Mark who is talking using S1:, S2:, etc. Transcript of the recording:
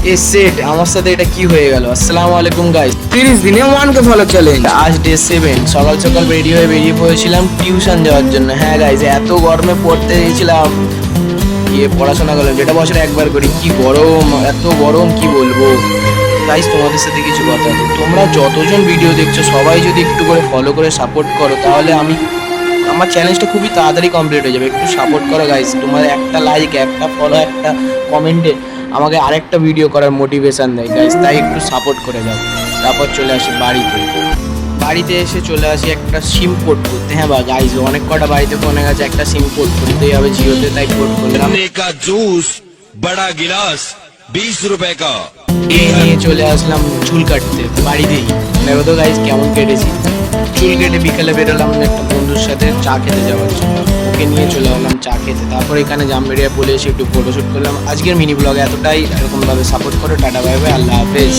S1: এ set আমার সাথে এটা কি হয়ে গেল? আসসালামু আলাইকুম গাইস। 30 দিনে 1K ফলো চ্যালেঞ্জ। আজ ডে 7। সকাল সকাল রেডি হয়ে বেরিয়ে পড়েছিলাম টিউশন যাওয়ার জন্য। হ্যাঁ গাইস, এত গরমে পড়তে গিয়েছিলাম, পড়াশোনা করলাম, যেটা বছরে একবার করি। কি গরম, এত গরম কি বলবো গাইস। তোমাদের সাথে কিছু কথা আছে, তোমরা যতজন ভিডিও দেখছো সবাই যদি একটু করে ফলো করে সাপোর্ট করো, তাহলে আমার চ্যালেঞ্জটা খুবই তাড়াতাড়ি কমপ্লিট হয়ে যাবে। একটু সাপোর্ট করো গাইস। তোমার একটা লাইক, একটা ফলো, একটা কমেন্টে আমাকে আরেকটা ভিডিও করার মোটিভেশন দেয় গাইস। তাই একটু সাপোর্ট করে দাও। তারপর চলে আসি বাড়িতে এসে চলে আসি একটা সিম পোর্ট করতে। হ্যাঁ বা গাইস, অনেক কটা বাড়িতে ফোনে গেছে, একটা সিম পোর্ট করতেই হবে জিওতে, তাই পোর্ট করলাম।
S2: का जूस बड़ा गिलास 20 रुपए का।
S1: নিয়ে চলে আসলাম চুল কাটতে বাড়িতেই। দেখো তো গাইস কেমন কেটেছি। চুল কেটে বিকালে বেরোলাম একটা বন্ধুর সাথে চা খেতে যাওয়ার জন্য। ওকে নিয়ে চলে গেলাম চা খেতে। তারপর এখানে জামবেড়িয়া বলে এসে একটু ফটোশ্যুট করলাম। আজকের মিনি ব্লগে এতটাই। এরকমভাবে সাপোর্ট করো। টাটা, বাই বাই, আল্লাহ হাফেজ।